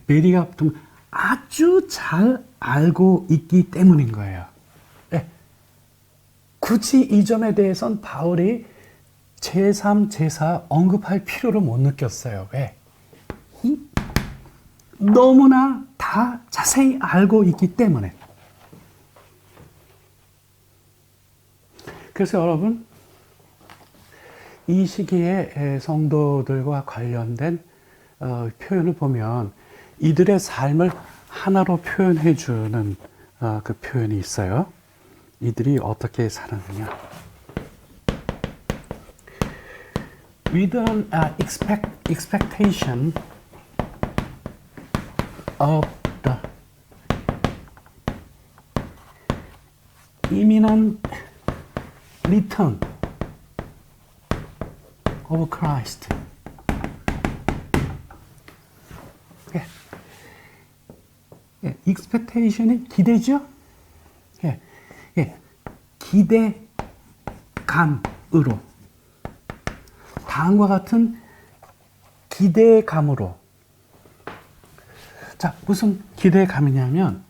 very가 보통 아주 잘 알고 있기 때문인 거예요. 네. 굳이 이 점에 대해서는 바울이 제3, 제4 언급할 필요를 못 느꼈어요. 왜? 너무나 다 자세히 알고 있기 때문에. 그래서 여러분, 이 시기에 성도들과 관련된 표현을 보면 이들의 삶을 하나로 표현해 주는 그 표현이 있어요. 이들이 어떻게 살았느냐. With an expectation of the imminent return of Christ. 예. 예. expectation이 기대죠? 예. 예. 기대감으로. 다음과 같은 기대감으로. 자, 무슨 기대감이냐면,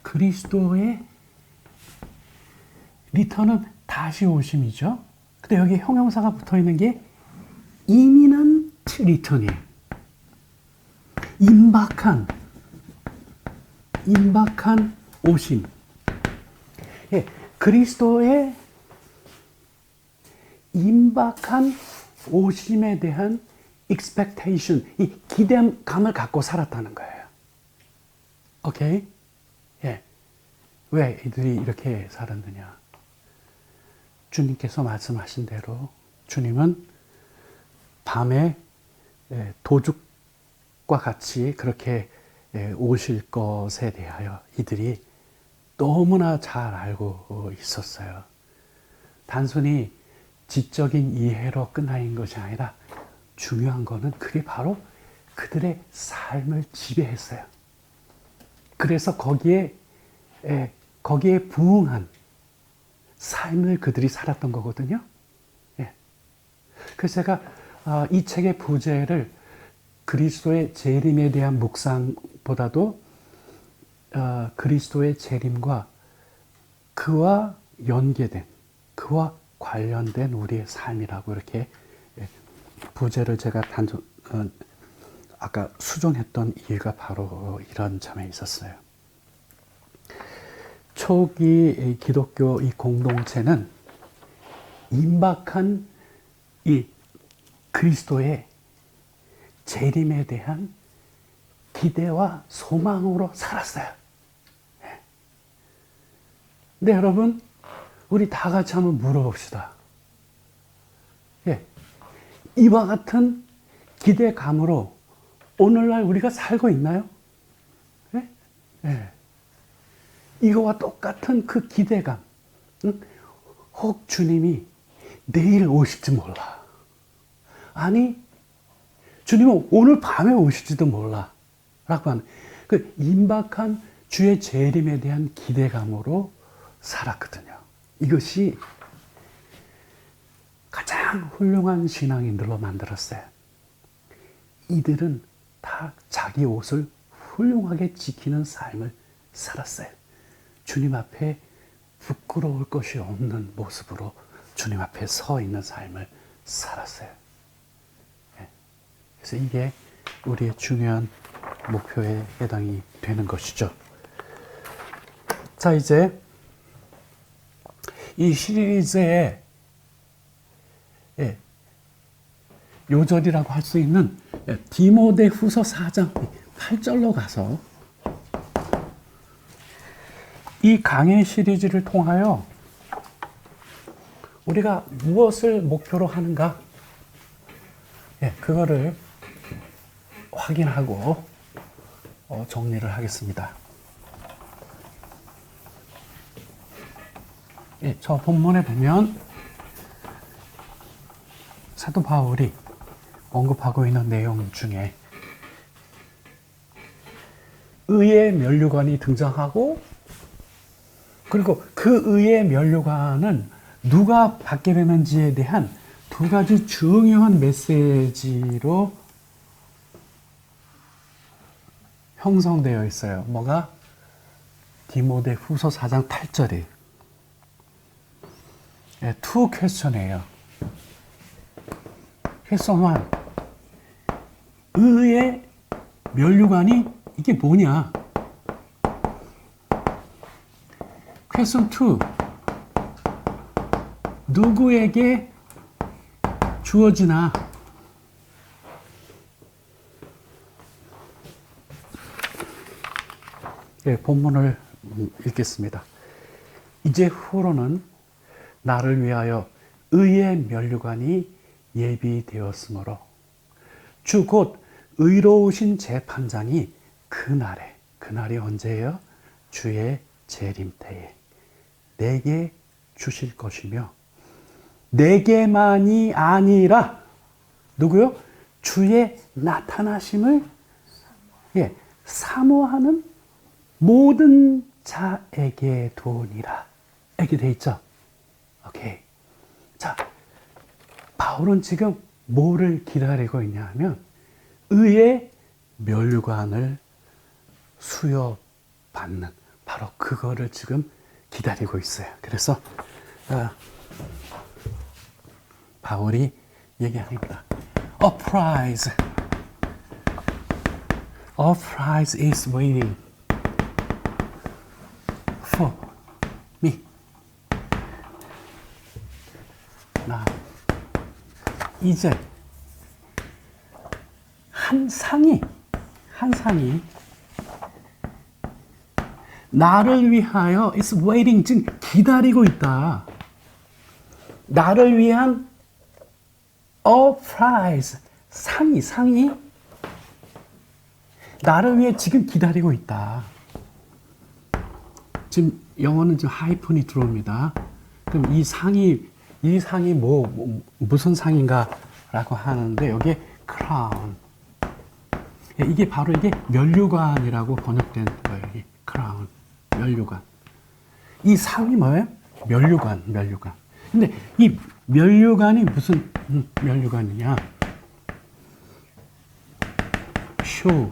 그리스도의 리턴은 다시 오심이죠. 근데 여기 형용사가 붙어 있는 게 imminent return이에요. 임박한 오심. 예, 그리스도의 임박한 오심에 대한 expectation, 이 기대감을 갖고 살았다는 거예요. 오케이? 예. 왜 이들이 이렇게 살았느냐? 주님께서 말씀하신 대로 주님은 밤에 도둑과 같이 그렇게 오실 것에 대하여 이들이 너무나 잘 알고 있었어요. 단순히 지적인 이해로 끝나는 것이 아니라 중요한 것은 그게 바로 그들의 삶을 지배했어요. 그래서 거기에 부응한 삶을 그들이 살았던 거거든요. 그래서 제가 이 책의 부제를 그리스도의 재림에 대한 묵상보다도 그리스도의 재림과 그와 연계된, 그와 관련된 우리의 삶이라고 이렇게 부제를 제가 아까 수정했던 이유가 바로 이런 점에 있었어요. 초기 기독교 이 공동체는 임박한 이 그리스도의 재림에 대한 기대와 소망으로 살았어요. 근데 여러분, 우리 다 같이 한번 물어봅시다. 이와 같은 기대감으로 오늘날 우리가 살고 있나요? 이거와 똑같은 그 기대감. 혹 주님이 내일 오실지 몰라. 아니, 주님은 오늘 밤에 오실지도 몰라. 라고 하는 그 임박한 주의 재림에 대한 기대감으로 살았거든요. 이것이 가장 훌륭한 신앙인들로 만들었어요. 이들은 다 자기 옷을 훌륭하게 지키는 삶을 살았어요. 주님 앞에 부끄러울 것이 없는 모습으로 주님 앞에 서 있는 삶을 살았어요. 그래서 이게 우리의 중요한 목표에 해당이 되는 것이죠. 자, 이제 이 시리즈의 요절이라고 할 수 있는 디모데후서 4장 8절로 가서 이 강의 시리즈를 통하여 우리가 무엇을 목표로 하는가, 그거를 확인하고 정리를 하겠습니다. 저 본문에 보면 사도 바울이 언급하고 있는 내용 중에 의의 면류관이 등장하고, 그리고 그 의의 면류관은 누가 받게 되는지에 대한 두 가지 중요한 메시지로 형성되어 있어요. 뭐가? 디모데후서 4장 8절이 two question이에요. question 1. 의의 면류관이 이게 뭐냐? question 2. 누구에게 주어지나? 본문을 읽겠습니다. 이제 후로는 나를 위하여 의의 면류관이 예비되었으므로 주 곧 의로우신 재판장이 그날이 언제예요? 주의 재림 때에 내게 주실 것이며, 내게만이 아니라 누구요? 주의 나타나심을 사모하는 모든 자에게 도니라. 이렇게 돼 있죠? 오케이. 자, 바울은 지금 뭐를 기다리고 있냐 하면 의의 면류관을 수여받는, 바로 그거를 지금 기다리고 있어요. 그래서 바울이 얘기합니다. A prize is waiting for me. 나 이제 한 상이 나를 위하여 is waiting, 지금 기다리고 있다. 나를 위한 a prize, 상이 나를 위해 지금 기다리고 있다. 지금 영어는 지금 하이픈이 들어옵니다. 그럼 이 상이 무슨 상인가라고 하는데 여기에 크라운. 이게 바로 이게 면류관이라고 번역된 거예요. 이 크라운, 면류관. 이 상이 뭐예요? 면류관. 근데 이 면류관이 무슨 면류관이냐? 쇼.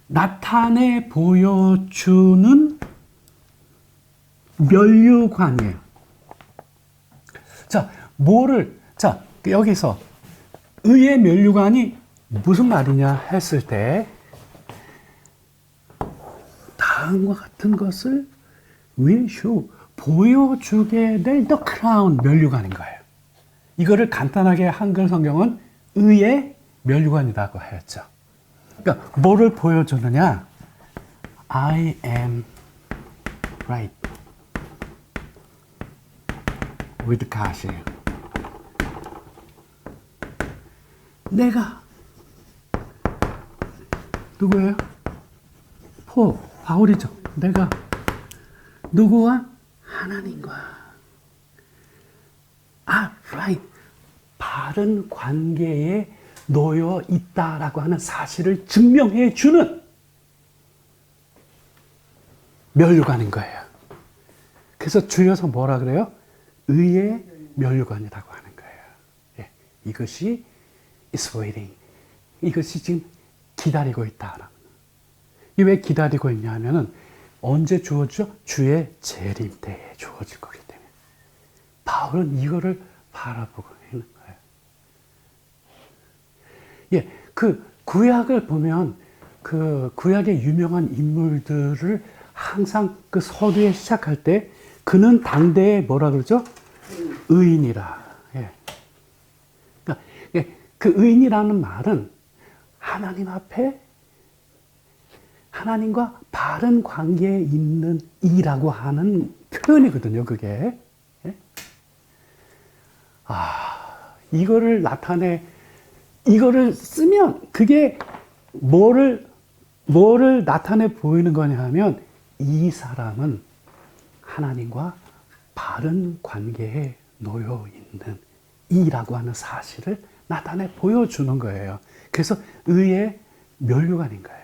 나타내 보여주는 면류관이에요. 자, 여기서 의의 면류관이 무슨 말이냐 했을 때 다음과 같은 것을 will show, 보여주게 될 the crown, 면류관인 거예요. 이거를 간단하게 한글 성경은 의의 면류관이라고 했죠. 그러니까 뭐를 보여주느냐? I am right with God이에요. 내가 누구예요? 바울이죠. 내가 누구와? 하나님과 right, 바른 관계에 놓여 있다라고 하는 사실을 증명해 주는 면류관인 거예요. 그래서 줄여서 뭐라 그래요? 의의 면류관이라고 하는 거예요. 예, 이것이 is waiting. 이것이 지금 기다리고 있다. 왜 기다리고 있냐 하면은 언제 주어지죠? 주의 재림 때에 주어질 거기 때문에. 바울은 이거를 바라보고 있는 거예요. 예, 그 구약을 보면 그 구약의 유명한 인물들을 항상 그 서두에 시작할 때 그는 당대에 뭐라 그러죠? 의인이라. 예. 그러니까 그 의인이라는 말은 하나님 앞에 하나님과 바른 관계에 있는 이라고 하는 표현이거든요, 그게. 예? 이거를 쓰면 그게 뭐를 나타내 보이는 거냐 하면 이 사람은 하나님과 바른 관계에 놓여 있는 이라고 하는 사실을 나타내 보여주는 거예요. 그래서 의의 면류관인 거예요.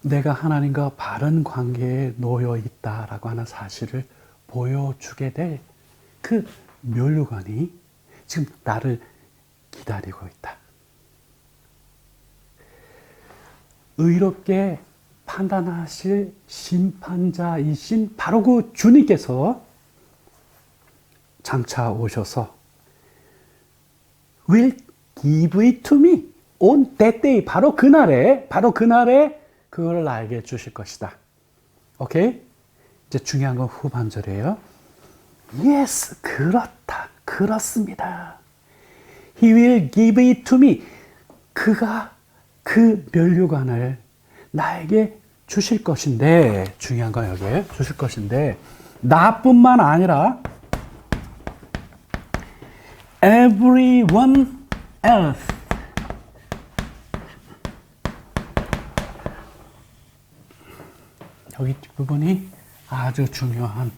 내가 하나님과 바른 관계에 놓여 있다라고 하는 사실을 보여주게 될 그 면류관이 지금 나를 기다리고 있다. 의롭게 판단하실 심판자이신 바로 그 주님께서 장차 오셔서 will give it to me on that day. 바로 그날에 그걸 알게 해주실 것이다. 오케이? 이제 중요한 건 후반절이에요. Yes, 그렇습니다. He will give it to me. 그가 그 면류관을 나에게 주실 것인데, 중요한 건 여기에 주실 것인데, 나뿐만 아니라 everyone else. 여기 부분이 아주 중요한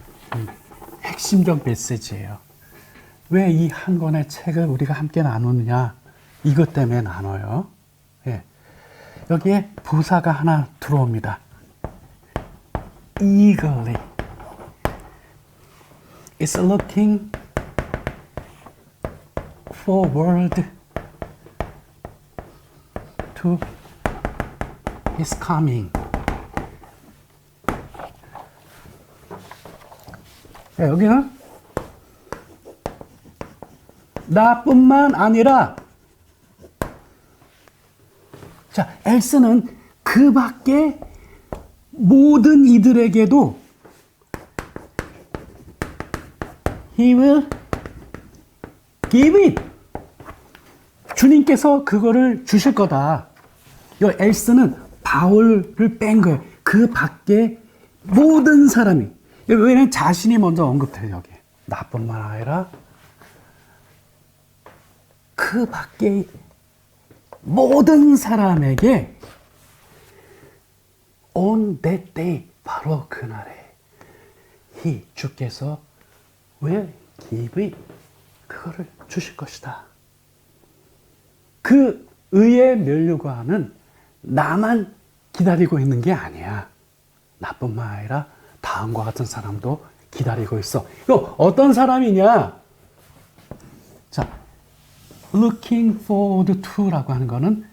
핵심적 메시지예요. 왜 이 한 권의 책을 우리가 함께 나누느냐? 이것 때문에 나눠요. 예. 여기에 부사가 하나 들어옵니다. eagerly. It's looking forward to his coming. 네, 여기는 나뿐만 아니라 자, 엘스는 그 밖에 모든 이들에게도 He will give it. 주님께서 그거를 주실 거다. 이 엘스는 바울을 뺀 거예요. 그 밖에 모든 사람이. 왜냐면 자신이 먼저 언급돼요, 여기. 나뿐만 아니라 그 밖의 모든 사람에게 on that day, 바로 그날에 주께서 will give it, 그거를 주실 것이다. 그 의의 면류관은 나만 기다리고 있는 게 아니야. 나뿐만 아니라 다음과 같은 사람도 기다리고 있어. 이거 어떤 사람이냐? 자, looking forward to라고 하는 거는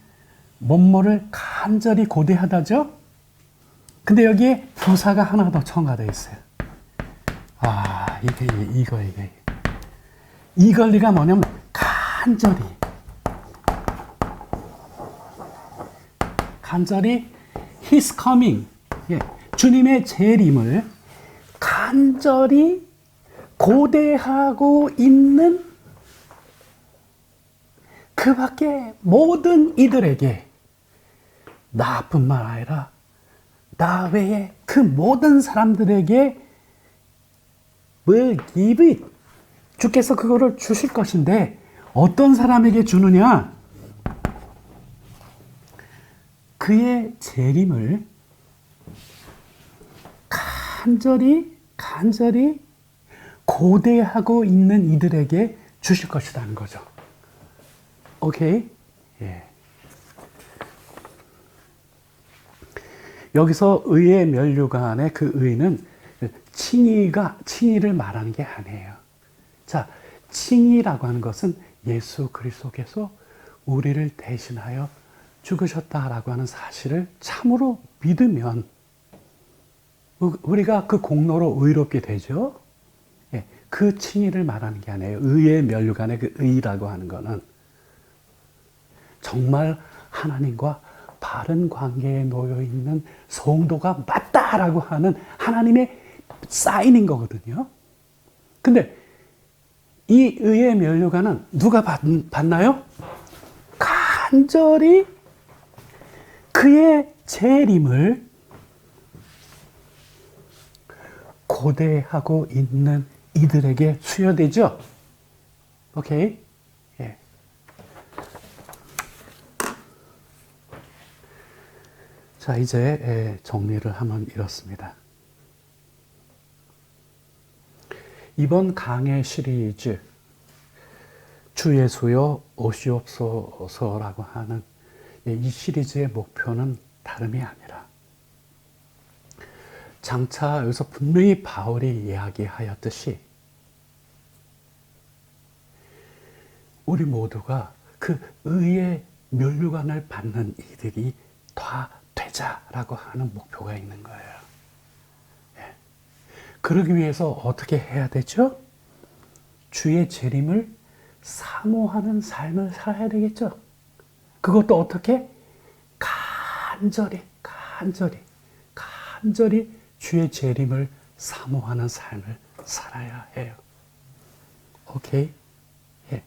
뭐뭐를 간절히 고대하다죠? 근데 여기에 부사가 하나 더 첨가되어 있어요. 이거. 이 권리가 뭐냐면 간절히 His coming, 주님의 재림을 간절히 고대하고 있는 그 밖에 모든 이들에게, 나뿐만 아니라 나 외에 그 모든 사람들에게 will give it, 주께서 그거를 주실 것인데 어떤 사람에게 주느냐? 그의 재림을 간절히 고대하고 있는 이들에게 주실 것이라는 거죠. 오케이? 예. 여기서 의의 면류관의 그 의는 칭의를 말하는 게 아니에요. 자, 칭의라고 하는 것은 예수 그리스도께서 우리를 대신하여 죽으셨다라고 하는 사실을 참으로 믿으면 우리가 그 공로로 의롭게 되죠. 예, 그 칭의를 말하는 게 아니에요. 의의 면류관의 그 의라고 하는 거는 정말 하나님과 바른 관계에 놓여 있는 성도가 맞다라고 하는 하나님의 사인인 거거든요. 근데 이 의의 면류관은 누가 받나요? 간절히 그의 재림을 고대하고 있는 이들에게 수여되죠. 오케이? 예. 자, 이제 정리를 하면 이렇습니다. 이번 강의 시리즈 주 예수여 오시옵소서라고 하는 이 시리즈의 목표는 다름이 아니라, 장차 여기서 분명히 바울이 이야기하였듯이 우리 모두가 그 의의 면류관을 받는 이들이 다 되자라고 하는 목표가 있는 거예요. 예. 그러기 위해서 어떻게 해야 되죠? 주의 재림을 사모하는 삶을 살아야 되겠죠. 그것도 어떻게? 간절히 주의 재림을 사모하는 삶을 살아야 해요. 오케이? 예.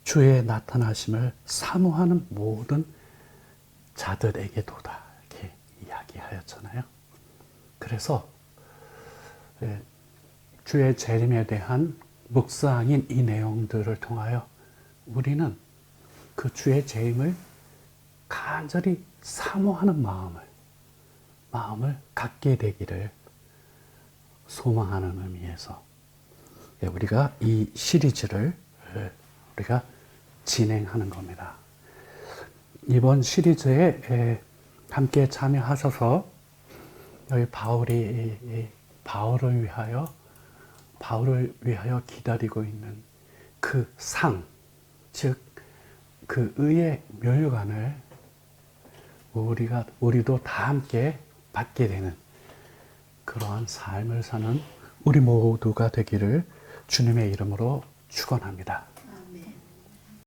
주의 나타나심을 사모하는 모든 자들에게도다, 이렇게 이야기하였잖아요. 그래서 주의 재림에 대한 묵상인 이 내용들을 통하여 우리는 그 주의 재림을 간절히 사모하는 마음을 갖게 되기를 소망하는 의미에서 우리가 이 시리즈를 우리가 진행하는 겁니다. 이번 시리즈에 함께 참여하셔서 여기 바울을 위하여 기다리고 있는 그 상, 즉 그 의의 면류관을 우리도 다 함께 받게 되는 그러한 삶을 사는 우리 모두가 되기를 주님의 이름으로 축원합니다.